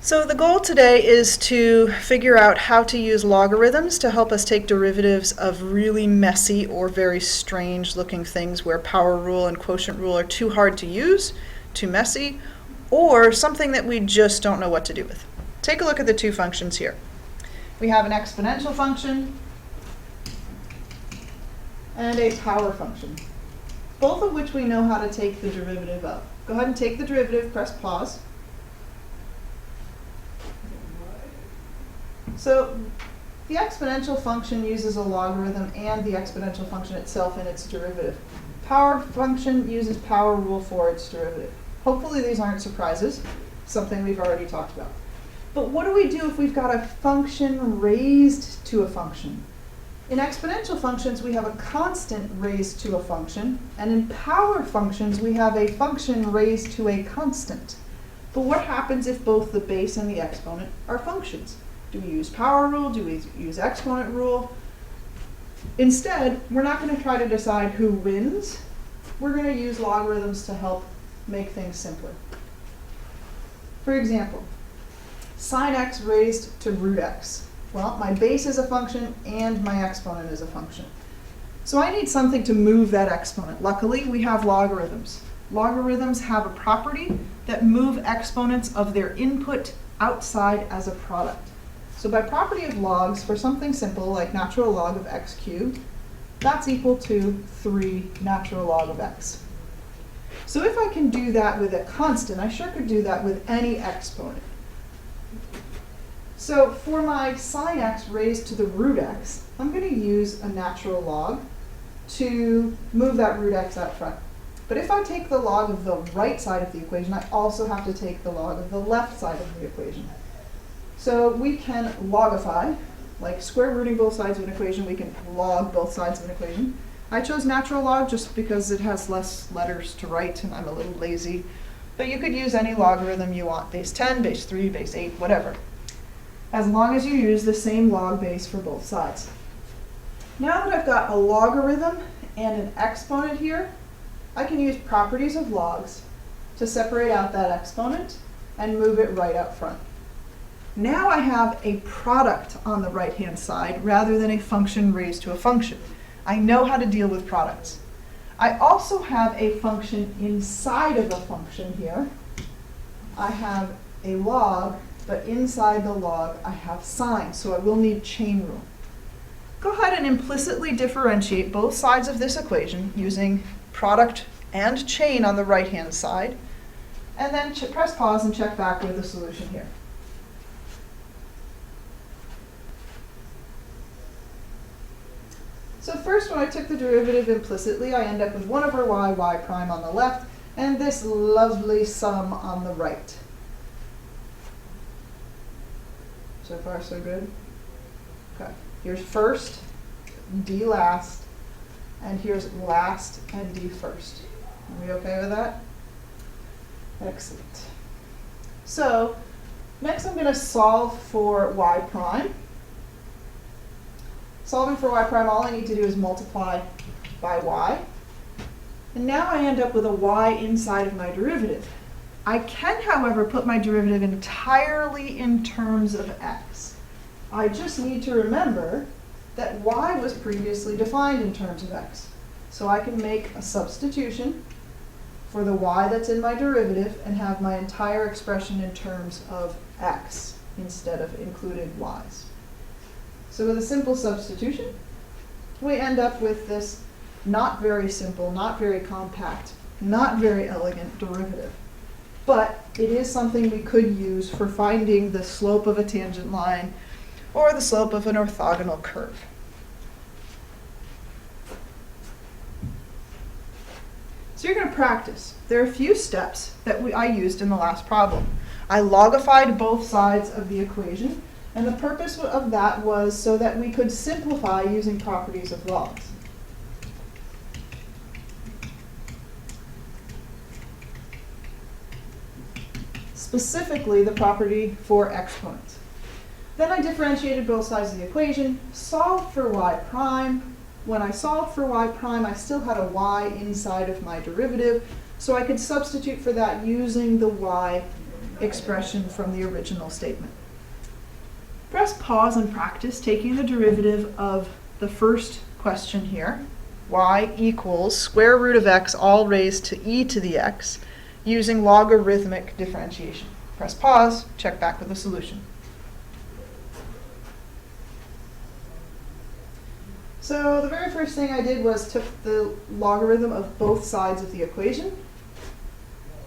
So the goal today is to figure out how to use logarithms to help us take derivatives of really messy or very strange looking things where power rule and quotient rule are too hard to use, too messy, or something that we just don't know what to do with. Take a look at the two functions here. We have an exponential function and a power function, both of which we know how to take the derivative of. Go ahead and take the derivative, press pause. So the exponential function uses a logarithm and the exponential function itself in its derivative. Power function uses power rule for its derivative. Hopefully these aren't surprises, something we've already talked about. But what do we do if we've got a function raised to a function? In exponential functions, we have a constant raised to a function, and in power functions, we have a function raised to a constant. But what happens if both the base and the exponent are functions? Do we use power rule? Do we use exponent rule? Instead, we're not going to try to decide who wins. We're going to use logarithms to help make things simpler. For example, sine x raised to root x. Well, my base is a function and my exponent is a function. So I need something to move that exponent. Luckily, we have logarithms. Logarithms have a property that move exponents of their input outside as a product. So by property of logs, for something simple like natural log of x cubed, that's equal to 3 natural log of x. So if I can do that with a constant, I sure could do that with any exponent. So for my sine x raised to the root x, I'm going to use a natural log to move that root x out front. But if I take the log of the right side of the equation, I also have to take the log of the left side of the equation. So we can logify, like square rooting both sides of an equation, we can log both sides of an equation. I chose natural log just because it has less letters to write and I'm a little lazy. But you could use any logarithm you want, base 10, base 3, base 8, whatever, as long as you use the same log base for both sides. Now that I've got a logarithm and an exponent here, I can use properties of logs to separate out that exponent and move it right out front. Now I have a product on the right-hand side rather than a function raised to a function. I know how to deal with products. I also have a function inside of a function here. I have a log, but inside the log I have sine, so I will need chain rule. Go ahead and implicitly differentiate both sides of this equation using product and chain on the right-hand side, and then press pause and check back with the solution here. So first, when I took the derivative implicitly, I end up with 1 over y prime on the left, and this lovely sum on the right. So far, so good? Okay, here's first, d last, and here's last and d first. Are we okay with that? Excellent. So next I'm going to solve for y prime. Solving for y prime, all I need to do is multiply by y. And now I end up with a y inside of my derivative. I can, however, put my derivative entirely in terms of x. I just need to remember that y was previously defined in terms of x. So I can make a substitution for the y that's in my derivative and have my entire expression in terms of x instead of included y's. So with a simple substitution, we end up with this not very simple, not very compact, not very elegant derivative. But it is something we could use for finding the slope of a tangent line or the slope of an orthogonal curve. So you're going to practice. There are a few steps that I used in the last problem. I logified both sides of the equation. And the purpose of that was so that we could simplify using properties of logs. Specifically, the property for exponents. Then I differentiated both sides of the equation, solved for y prime. When I solved for y prime, I still had a y inside of my derivative, so I could substitute for that using the y expression from the original statement. Press pause and practice taking the derivative of the first question here, y equals square root of x all raised to e to the x, using logarithmic differentiation. Press pause, check back with the solution. So the very first thing I did was took the logarithm of both sides of the equation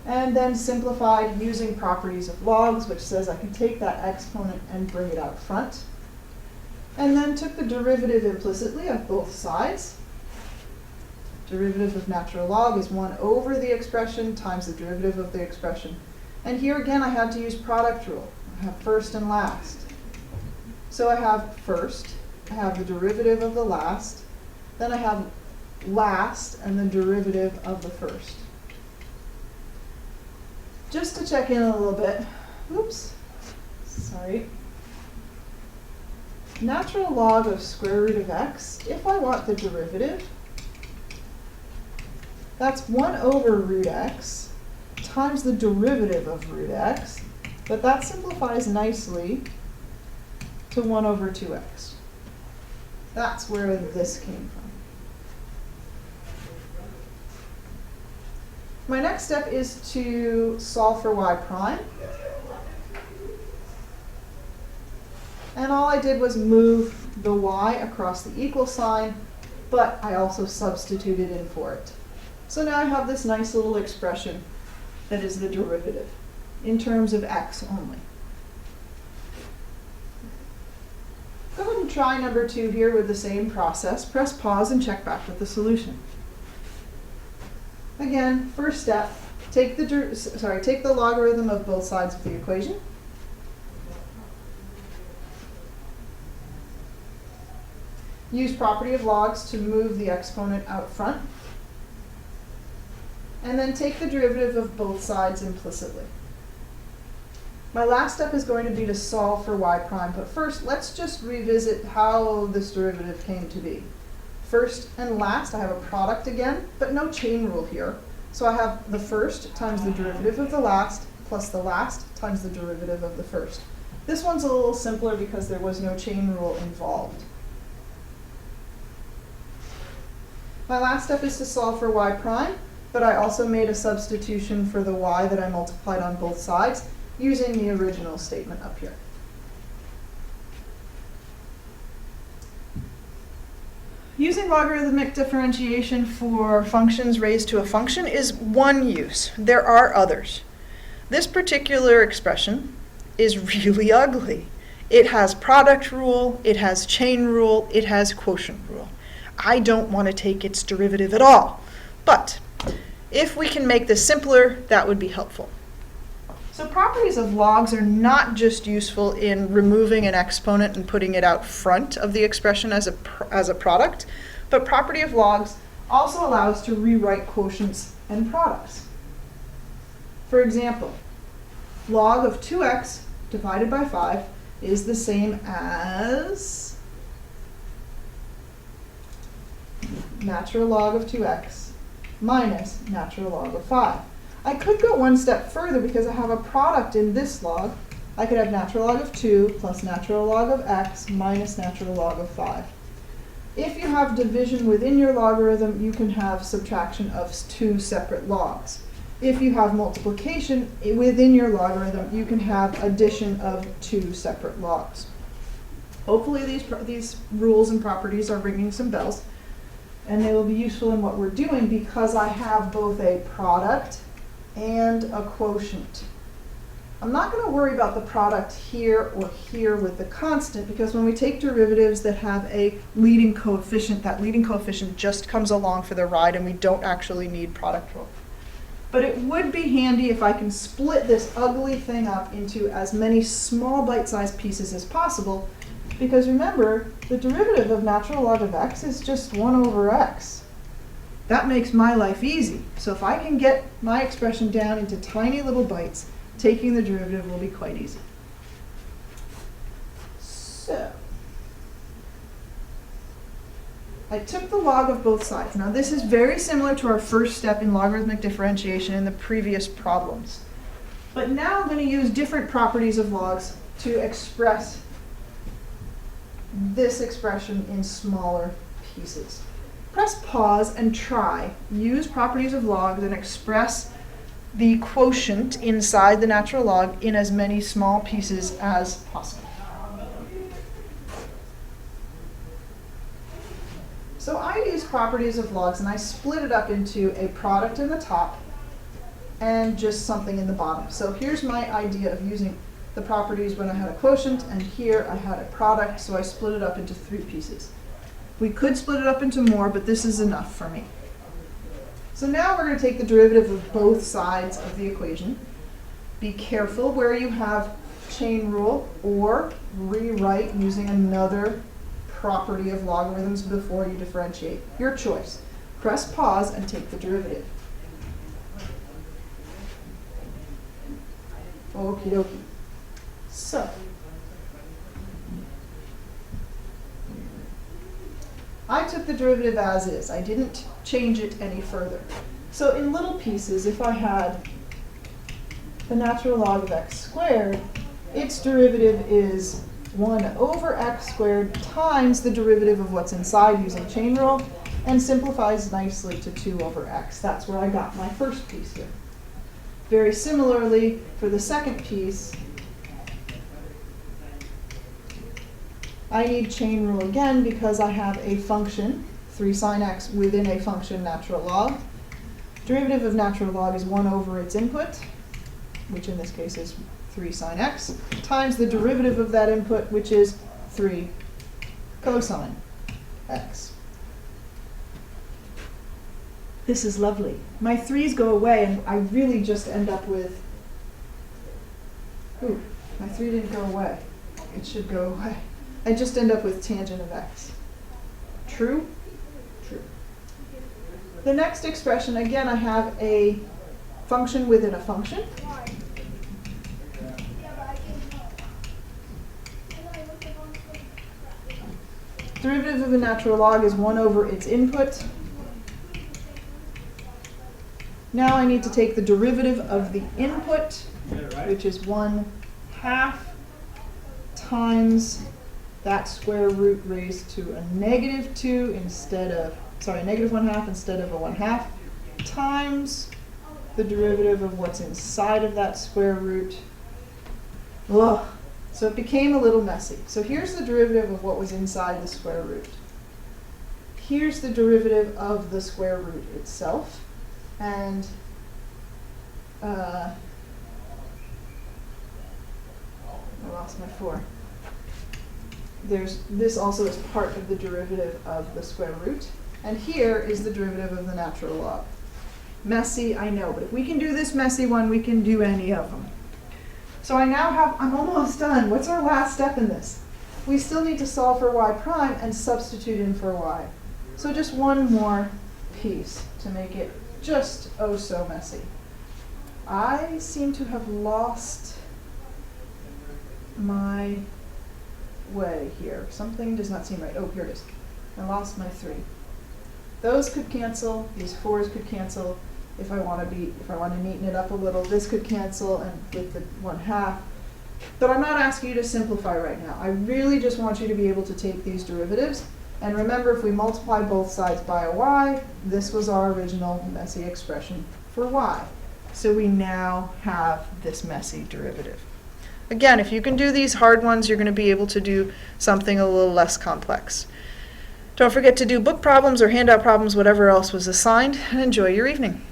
and then simplified using properties of logs, which says I can take that exponent and bring it out front. And then took the derivative implicitly of both sides. Derivative of natural log is 1 over the expression times the derivative of the expression. And here again I had to use product rule. I have first and last. So I have first, I have the derivative of the last, then I have last and the derivative of the first. Just to check in a little bit, oops, sorry. Natural log of square root of x, if I want the derivative, that's 1 over root x times the derivative of root x, but that simplifies nicely to 1 over 2x. That's where this came from. My next step is to solve for y prime. And all I did was move the y across the equal sign, but I also substituted in for it. So now I have this nice little expression that is the derivative in terms of x only. Go ahead and try number 2 here with the same process. Press pause and check back with the solution. Again, first step, take the logarithm of both sides of the equation. Use property of logs to move the exponent out front. And then take the derivative of both sides implicitly. My last step is going to be to solve for y prime, but first let's just revisit how this derivative came to be. First and last, I have a product again, but no chain rule here. So I have the first times the derivative of the last plus the last times the derivative of the first. This one's a little simpler because there was no chain rule involved. My last step is to solve for y prime, but I also made a substitution for the y that I multiplied on both sides using the original statement up here. Using logarithmic differentiation for functions raised to a function is one use. There are others. This particular expression is really ugly. It has product rule, it has chain rule, it has quotient rule. I don't want to take its derivative at all. But if we can make this simpler, that would be helpful. So properties of logs are not just useful in removing an exponent and putting it out front of the expression as a product, but property of logs also allows to rewrite quotients and products. For example, log of 2x divided by 5 is the same as natural log of 2x minus natural log of 5. I could go one step further because I have a product in this log. I could have natural log of 2 plus natural log of x minus natural log of 5. If you have division within your logarithm, you can have subtraction of 2 separate logs. If you have multiplication within your logarithm, you can have addition of 2 separate logs. Hopefully these rules and properties are ringing some bells, and they will be useful in what we're doing because I have both a product and a quotient. I'm not going to worry about the product here or here with the constant because when we take derivatives that have a leading coefficient, that leading coefficient just comes along for the ride and we don't actually need product rule. But it would be handy if I can split this ugly thing up into as many small bite-sized pieces as possible, because remember, the derivative of natural log of x is just 1 over x. That makes my life easy. So if I can get my expression down into tiny little bites, taking the derivative will be quite easy. So I took the log of both sides. Now this is very similar to our first step in logarithmic differentiation in the previous problems. But now I'm going to use different properties of logs to express this expression in smaller pieces. Press pause and try. Use properties of logs and express the quotient inside the natural log in as many small pieces as possible. So I use properties of logs and I split it up into a product in the top and just something in the bottom. So here's my idea of using the properties when I had a quotient, and here I had a product, so I split it up into 3 pieces. We could split it up into more, but this is enough for me. So now we're going to take the derivative of both sides of the equation. Be careful where you have chain rule or rewrite using another property of logarithms before you differentiate. Your choice. Press pause and take the derivative. Okie dokie. So, I took the derivative as is. I didn't change it any further. So in little pieces, if I had the natural log of x squared, its derivative is 1 over x squared times the derivative of what's inside using chain rule, and simplifies nicely to 2 over x. That's where I got my first piece here. Very similarly, for the second piece, I need chain rule again because I have a function, 3 sine x, within a function natural log. Derivative of natural log is 1 over its input, which in this case is 3 sine x, times the derivative of that input, which is 3 cosine x. This is lovely. My 3's go away, and I really just end up with, ooh, my 3 didn't go away. It should go away. I just end up with tangent of x. True? True. The next expression, again, I have a function within a function. Derivative of a natural log is 1 over its input. Now I need to take the derivative of the input, which is 1/2 times that square root raised to a -2 instead of, sorry, -1/2 instead of a 1/2, times the derivative of what's inside of that square root. Ugh. So it became a little messy. So here's the derivative of what was inside the square root. Here's the derivative of the square root itself. And I lost my 4. This also is part of the derivative of the square root. And here is the derivative of the natural log. Messy, I know, but if we can do this messy one, we can do any of them. So I now have, I'm almost done. What's our last step in this? We still need to solve for y prime and substitute in for y. So just one more piece to make it just oh so messy. I seem to have lost my way here. Something does not seem right. Oh, here it is. I lost my 3. Those could cancel. These 4's could cancel. If I want to neaten it up a little, this could cancel, and with the 1/2. But I'm not asking you to simplify right now. I really just want you to be able to take these derivatives. And remember, if we multiply both sides by a y, this was our original messy expression for y. So we now have this messy derivative. Again, if you can do these hard ones, you're going to be able to do something a little less complex. Don't forget to do book problems or handout problems, whatever else was assigned, and enjoy your evening.